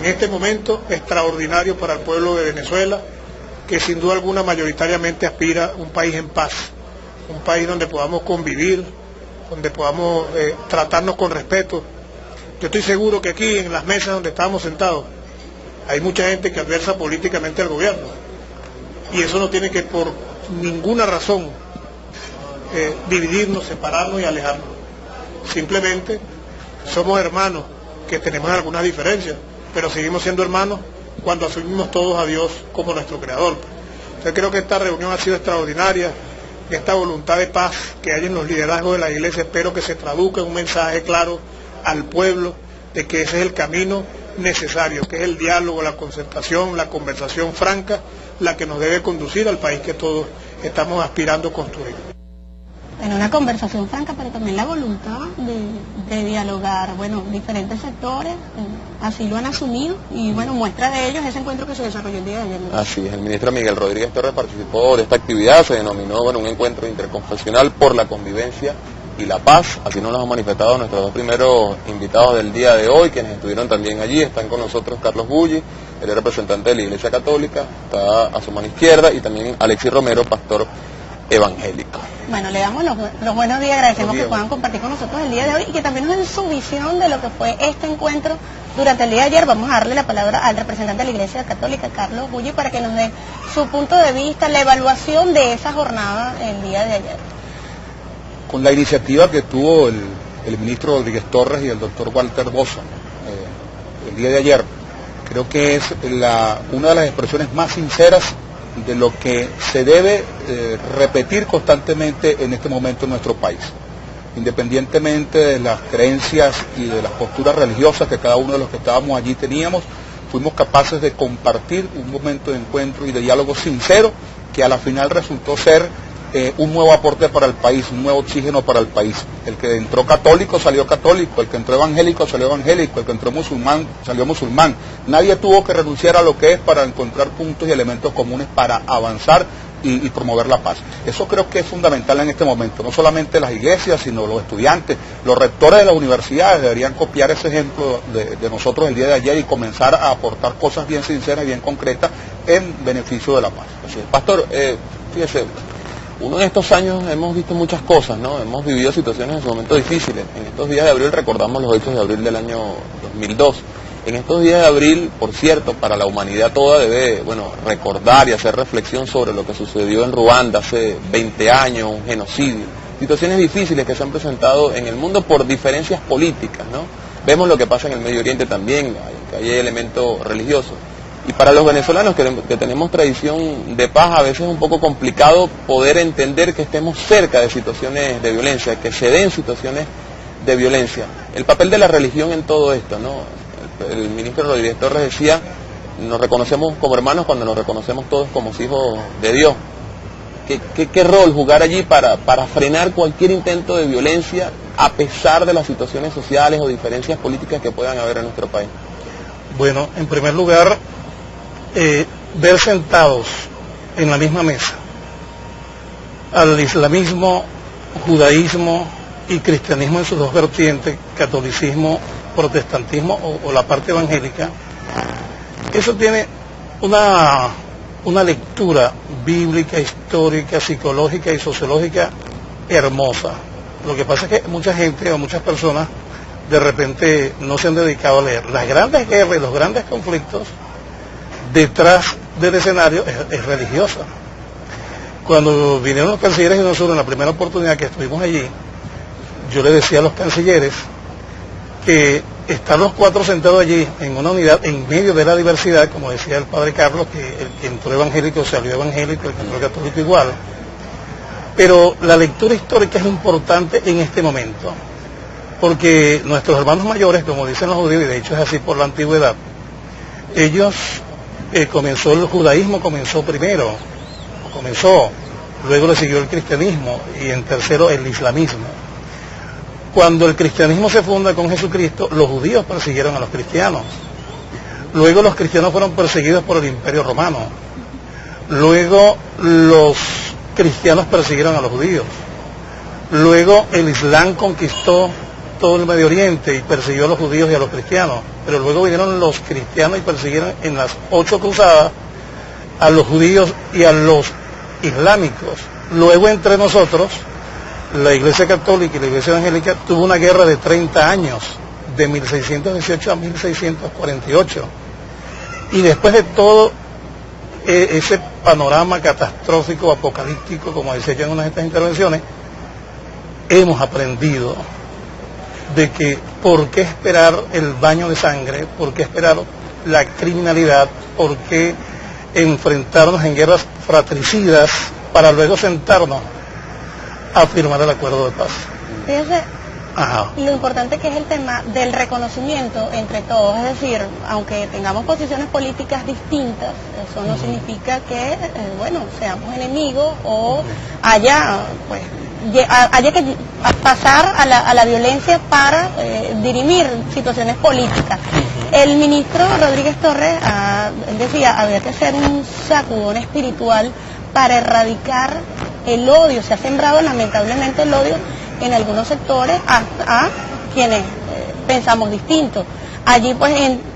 en este momento extraordinario para el pueblo de Venezuela, que sin duda alguna mayoritariamente aspira a un país en paz, un país donde podamos convivir, donde podamos tratarnos con respeto. Yo estoy seguro que aquí en las mesas donde estábamos sentados hay mucha gente que adversa políticamente al gobierno, y eso no tiene que por ninguna razón dividirnos, separarnos y alejarnos. Simplemente somos hermanos que tenemos algunas diferencias, pero seguimos siendo hermanos cuando asumimos todos a Dios como nuestro creador. Yo creo que esta reunión ha sido extraordinaria, esta voluntad de paz que hay en los liderazgos de la Iglesia, espero que se traduzca en un mensaje claro al pueblo de que ese es el camino necesario, que es el diálogo, la concertación, la conversación franca, la que nos debe conducir al país que todos estamos aspirando a construir. En una conversación franca, pero también la voluntad de dialogar, bueno, diferentes sectores, así lo han asumido, y bueno, muestra de ello es ese encuentro que se desarrolló el día de ayer. Así es, el ministro Miguel Rodríguez Torres participó de esta actividad, se denominó, bueno, un encuentro interconfesional por la convivencia y la paz, así nos lo han manifestado nuestros dos primeros invitados del día de hoy, quienes estuvieron también allí. Están con nosotros Carlos Bulli, él es representante de la Iglesia Católica, está a su mano izquierda, y también Alexis Romero, pastor evangélico. Bueno, le damos los buenos días, agradecemos que puedan compartir con nosotros el día de hoy y que también nos den su visión de lo que fue este encuentro durante el día de ayer. Vamos a darle la palabra al representante de la Iglesia Católica, Carlos Bulli, para que nos dé su punto de vista, la evaluación de esa jornada el día de ayer. Con la iniciativa que tuvo el ministro Rodríguez Torres y el doctor Walter Bosa el día de ayer, creo que es una de las expresiones más sinceras de lo que se debe repetir constantemente en este momento en nuestro país. Independientemente de las creencias y de las posturas religiosas que cada uno de los que estábamos allí teníamos, fuimos capaces de compartir un momento de encuentro y de diálogo sincero que a la final resultó ser un nuevo aporte para el país, un nuevo oxígeno para el país. El que entró católico salió católico, el que entró evangélico salió evangélico, el que entró musulmán salió musulmán. Nadie tuvo que renunciar a lo que es para encontrar puntos y elementos comunes para avanzar y promover la paz. Eso creo que es fundamental en este momento. No solamente las iglesias, sino los estudiantes, los rectores de las universidades deberían copiar ese ejemplo de nosotros el día de ayer y comenzar a aportar cosas bien sinceras y bien concretas en beneficio de la paz. Así es. Pastor, fíjese, uno en estos años hemos visto muchas cosas, ¿no? Hemos vivido situaciones en su momento difíciles. En estos días de abril recordamos los hechos de abril del año 2002. En estos días de abril, por cierto, para la humanidad toda debe, recordar y hacer reflexión sobre lo que sucedió en Ruanda hace 20 años, un genocidio. Situaciones difíciles que se han presentado en el mundo por diferencias políticas, ¿no? Vemos lo que pasa en el Medio Oriente también, que hay elementos religiosos. Y para los venezolanos que tenemos tradición de paz, a veces es un poco complicado poder entender que estemos cerca de situaciones de violencia, que se den situaciones de violencia. El papel de la religión en todo esto, ¿no? El ministro Rodríguez Torres decía, nos reconocemos como hermanos cuando nos reconocemos todos como hijos de Dios. ¿Qué rol jugar allí para frenar cualquier intento de violencia a pesar de las situaciones sociales o diferencias políticas que puedan haber en nuestro país? Bueno, en primer lugar, ver sentados en la misma mesa al islamismo, judaísmo y cristianismo en sus dos vertientes, catolicismo, protestantismo o la parte evangélica, eso tiene una lectura bíblica, histórica, psicológica y sociológica hermosa. Lo que pasa es que mucha gente o muchas personas de repente no se han dedicado a leer. Las grandes guerras y los grandes conflictos detrás del escenario es religiosa. Cuando vinieron los cancilleres de nosotros en la primera oportunidad que estuvimos allí, yo le decía a los cancilleres que están los cuatro sentados allí en una unidad en medio de la diversidad, como decía el padre Carlos, que el que entró evangélico salió evangélico, el que entró católico igual, pero la lectura histórica es importante en este momento, porque nuestros hermanos mayores, como dicen los judíos, y de hecho es así por la antigüedad, ellos el judaísmo comenzó primero, luego le siguió el cristianismo y en tercero el islamismo. Cuando el cristianismo se funda con Jesucristo, los judíos persiguieron a los cristianos. Luego los cristianos fueron perseguidos por el Imperio Romano. Luego los cristianos persiguieron a los judíos. Luego el Islam conquistó todo el Medio Oriente y persiguió a los judíos y a los cristianos. pero luego vinieron los cristianos y persiguieron en las 8 cruzadas a los judíos y a los islámicos. Luego entre nosotros, la Iglesia Católica y la Iglesia Evangélica tuvo una guerra de 30 años, de 1618 a 1648. Y después de todo ese panorama catastrófico, apocalíptico, como decía yo en una de estas intervenciones, hemos aprendido de que por qué esperar el baño de sangre, por qué esperar la criminalidad, por qué enfrentarnos en guerras fratricidas para luego sentarnos a firmar el acuerdo de paz. Fíjese, lo importante que es el tema del reconocimiento entre todos, es decir, aunque tengamos posiciones políticas distintas, eso no significa que, seamos enemigos o haya que pasar a la violencia para dirimir situaciones políticas. El ministro Rodríguez Torres él decía, había que hacer un sacudón espiritual para erradicar el odio. Se ha sembrado lamentablemente el odio en algunos sectores a quienes pensamos distinto. Allí pues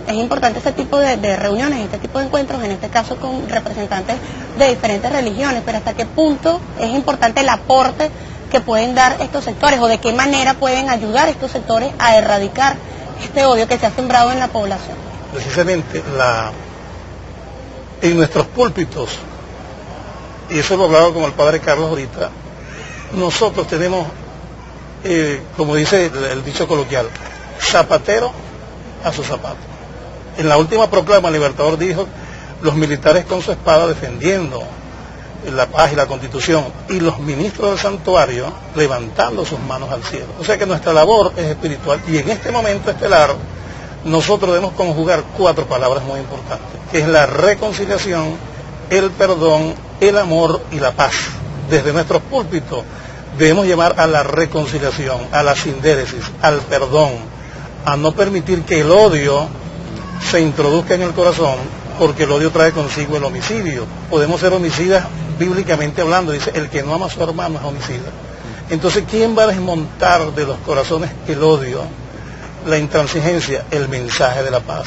es importante este tipo de reuniones, este tipo de encuentros, en este caso con representantes de diferentes religiones, pero hasta qué punto es importante el aporte que pueden dar estos sectores o de qué manera pueden ayudar estos sectores a erradicar este odio que se ha sembrado en la población. Precisamente en nuestros púlpitos, y eso lo hablaba con el padre Carlos ahorita, nosotros tenemos, como dice el dicho coloquial, zapatero a su zapato. En la última proclama el Libertador dijo, los militares con su espada defendiendo la paz y la Constitución, y los ministros del santuario levantando sus manos al cielo. O sea que nuestra labor es espiritual, y en este momento estelar nosotros debemos conjugar 4 palabras muy importantes, que es la reconciliación, el perdón, el amor y la paz. Desde nuestros púlpitos debemos llamar a la reconciliación, a la sindéresis, al perdón, a no permitir que el odio se introduzca en el corazón, porque el odio trae consigo el homicidio. Podemos ser homicidas bíblicamente hablando, dice, el que no ama a su hermano es homicida. Entonces, ¿quién va a desmontar de los corazones el odio, la intransigencia? El mensaje de la paz.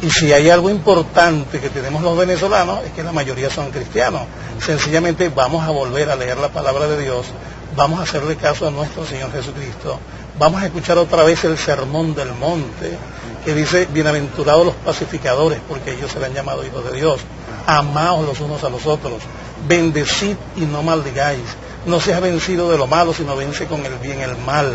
Y si hay algo importante que tenemos los venezolanos, es que la mayoría son cristianos. Sencillamente vamos a volver a leer la palabra de Dios, vamos a hacerle caso a nuestro Señor Jesucristo, vamos a escuchar otra vez el sermón del monte, que dice, bienaventurados los pacificadores, porque ellos serán llamados hijos de Dios. Amaos los unos a los otros, bendecid y no maldigáis, no seas vencido de lo malo, sino vence con el bien el mal.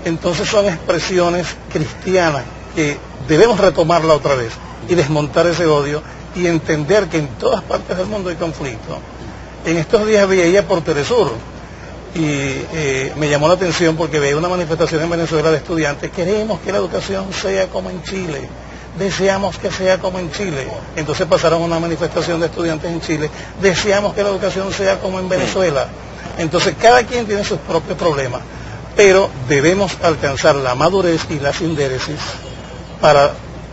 Entonces son expresiones cristianas que debemos retomarla otra vez y desmontar ese odio y entender que en todas partes del mundo hay conflicto. En estos días veía por Telesur y me llamó la atención porque veía una manifestación en Venezuela de estudiantes: queremos que la educación sea como en Chile, deseamos que sea como en Chile. Entonces pasaron una manifestación de estudiantes en Chile: deseamos que la educación sea como en Venezuela. Entonces cada quien tiene sus propios problemas, pero debemos alcanzar la madurez y la sindéresis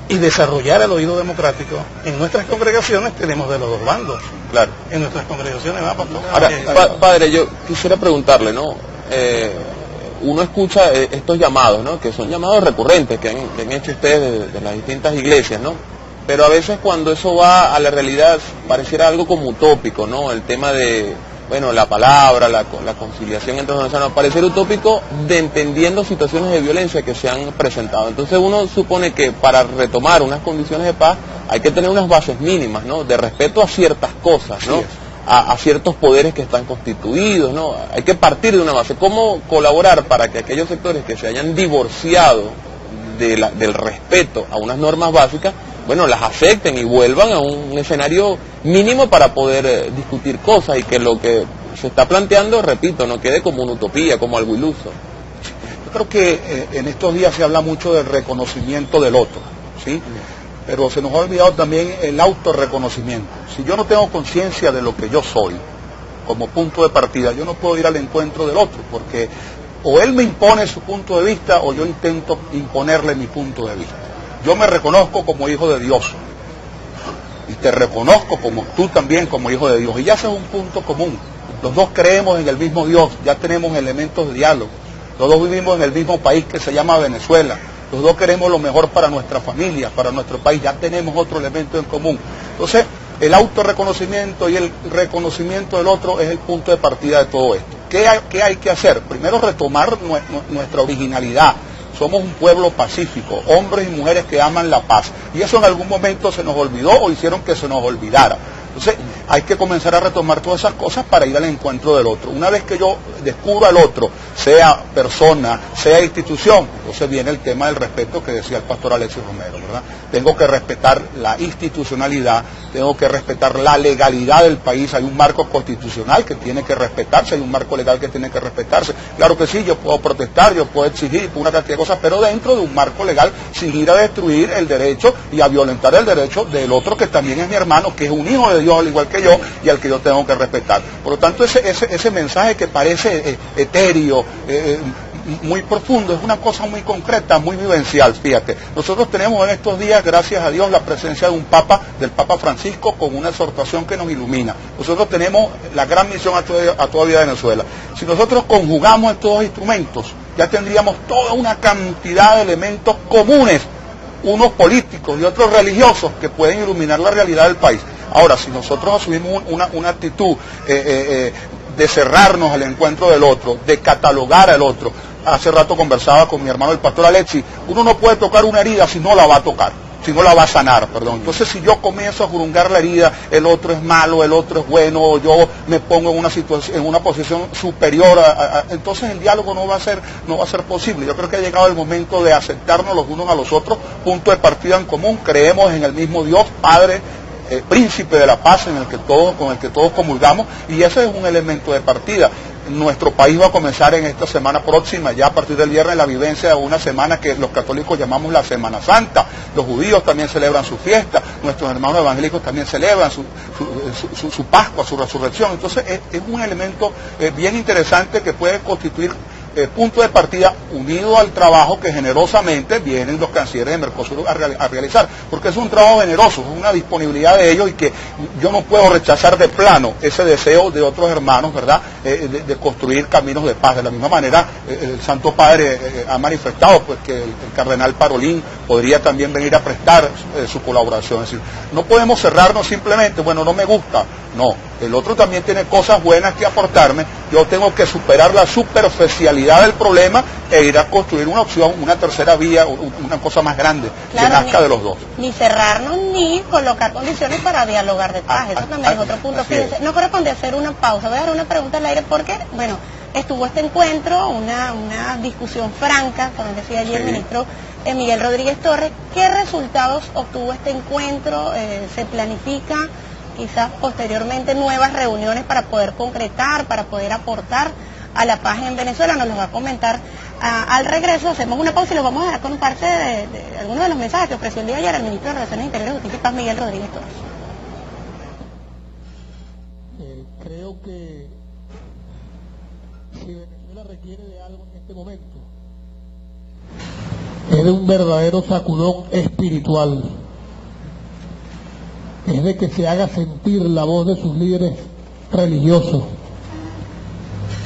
y desarrollar el oído democrático. En nuestras congregaciones tenemos de los dos bandos. Claro. En nuestras congregaciones vamos. Ahora, padre, yo quisiera preguntarle, ¿no? Uno escucha estos llamados, ¿no? Que son llamados recurrentes que han hecho ustedes de las distintas iglesias, ¿no? Pero a veces cuando eso va a la realidad pareciera algo como utópico, ¿no? El tema de, la palabra, la conciliación entre los venezolanos, parecer utópico entendiendo situaciones de violencia que se han presentado. Entonces uno supone que para retomar unas condiciones de paz hay que tener unas bases mínimas, ¿no? De respeto a ciertas cosas, ¿no? A ciertos poderes que están constituidos, ¿no? Hay que partir de una base. ¿Cómo colaborar para que aquellos sectores que se hayan divorciado del respeto a unas normas básicas, las acepten y vuelvan a un escenario mínimo para poder discutir cosas, y que lo que se está planteando, repito, no quede como una utopía, como algo iluso? Yo creo que en estos días se habla mucho del reconocimiento del otro, ¿sí? Pero se nos ha olvidado también el autorreconocimiento. Si yo no tengo conciencia de lo que yo soy como punto de partida, yo no puedo ir al encuentro del otro, porque o él me impone su punto de vista o yo intento imponerle mi punto de vista. Yo me reconozco como hijo de Dios y te reconozco como tú también como hijo de Dios, y ya ese es un punto común. Los dos creemos en el mismo Dios, ya tenemos elementos de diálogo, los dos vivimos en el mismo país que se llama Venezuela, los dos queremos lo mejor para nuestra familia, para nuestro país, ya tenemos otro elemento en común. Entonces, el autorreconocimiento y el reconocimiento del otro es el punto de partida de todo esto. ¿Qué hay que hacer? Primero, retomar nuestra originalidad. Somos un pueblo pacífico, hombres y mujeres que aman la paz. Y eso en algún momento se nos olvidó o hicieron que se nos olvidara. Entonces hay que comenzar a retomar todas esas cosas para ir al encuentro del otro. Una vez que yo descubro al otro, sea persona, sea institución, entonces viene el tema del respeto que decía el pastor Alexis Romero, ¿verdad? Tengo que respetar la institucionalidad, tengo que respetar la legalidad del país. Hay un marco constitucional que tiene que respetarse, hay un marco legal que tiene que respetarse. Claro que sí, yo puedo protestar, yo puedo exigir una cantidad de cosas, pero dentro de un marco legal, sin ir a destruir el derecho y a violentar el derecho del otro, que también es mi hermano, que es un hijo de Dios al igual que yo y al que yo tengo que respetar. Por lo tanto, ese mensaje que parece etéreo, muy profundo, es una cosa muy concreta, muy vivencial. Fíjate, nosotros tenemos en estos días, gracias a Dios, la presencia de un Papa, del Papa Francisco, con una exhortación que nos ilumina. Nosotros tenemos la gran misión a toda vida de Venezuela. Si nosotros conjugamos estos dos instrumentos, ya tendríamos toda una cantidad de elementos comunes, unos políticos y otros religiosos, que pueden iluminar la realidad del país. Ahora, si nosotros asumimos una actitud de cerrarnos al encuentro del otro, de catalogar al otro, hace rato conversaba con mi hermano el pastor Alexis, uno no puede tocar una herida si no la va a tocar, si no la va a sanar, perdón. Entonces, si yo comienzo a jurungar la herida, el otro es malo, el otro es bueno, o yo me pongo en una situación, en una posición superior, entonces el diálogo no va a ser posible. Yo creo que ha llegado el momento de aceptarnos los unos a los otros, punto de partida en común, creemos en el mismo Dios, Padre, príncipe de la paz, con el que todos comulgamos, y ese es un elemento de partida. Nuestro país va a comenzar en esta semana próxima, ya a partir del viernes, la vivencia de una semana que los católicos llamamos la Semana Santa. Los judíos también celebran su fiesta, nuestros hermanos evangélicos también celebran su Pascua, su resurrección. Entonces es un elemento bien interesante que puede constituir punto de partida unido al trabajo que generosamente vienen los cancilleres de Mercosur a realizar, porque es un trabajo generoso, es una disponibilidad de ellos, y que yo no puedo rechazar de plano ese deseo de otros hermanos, ¿verdad?, de construir caminos de paz. De la misma manera, el Santo Padre ha manifestado pues que el cardenal Parolín podría también venir a prestar su colaboración. Es decir, no podemos cerrarnos simplemente, bueno, no me gusta. No, el otro también tiene cosas buenas que aportarme. Yo tengo que superar la superficialidad del problema e ir a construir una opción, una tercera vía, una cosa más grande, claro, que nazca de los dos. Ni cerrarnos ni colocar condiciones para dialogar de paz. Eso también es otro punto. Fíjense, no corresponde hacer una pausa. Voy a dar una pregunta al aire porque, bueno, estuvo este encuentro, una discusión franca, como decía ayer el ministro Miguel Rodríguez Torres. ¿Qué resultados obtuvo este encuentro? ¿Se planifica quizás posteriormente nuevas reuniones para poder concretar, para poder aportar a la paz en Venezuela? Nos lo va a comentar al regreso. Hacemos una pausa y lo vamos a dar con parte de algunos de los mensajes que ofreció el día de ayer el ministro de Relaciones Interiores, Justicia y Paz, Miguel Rodríguez Torres. Creo que si Venezuela requiere de algo en este momento, es de un verdadero sacudón espiritual, es de que se haga sentir la voz de sus líderes religiosos,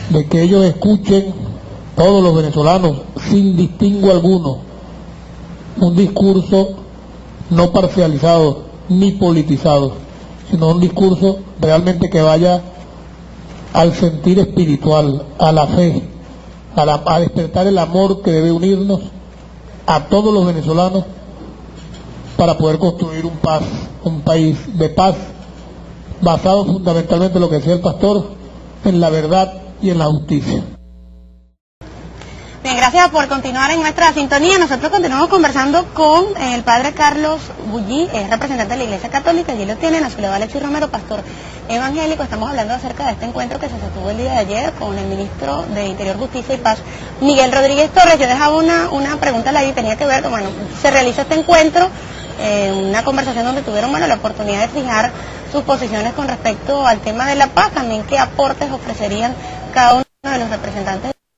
de que ellos escuchen, todos los venezolanos, sin distingo alguno, un discurso no parcializado ni politizado, sino un discurso realmente que vaya al sentir espiritual, a la fe, a despertar el amor que debe unirnos a todos los venezolanos para poder construir un país de paz, basado fundamentalmente en lo que decía el pastor, en la verdad y en la justicia. Bien, gracias por continuar en nuestra sintonía. Nosotros continuamos conversando con el padre Carlos Bullí, es representante de la Iglesia Católica. Allí lo tienen a su lado Alexis Romero, pastor evangélico. Estamos hablando acerca de este encuentro que se sostuvo el día de ayer con el ministro de Interior, Justicia y Paz, Miguel Rodríguez Torres. Yo dejaba una pregunta ahí, tenía que ver, bueno, se realiza este encuentro, una conversación donde tuvieron, bueno, la oportunidad de fijar sus posiciones con respecto al tema de la paz. También qué aportes ofrecerían cada uno de los representantes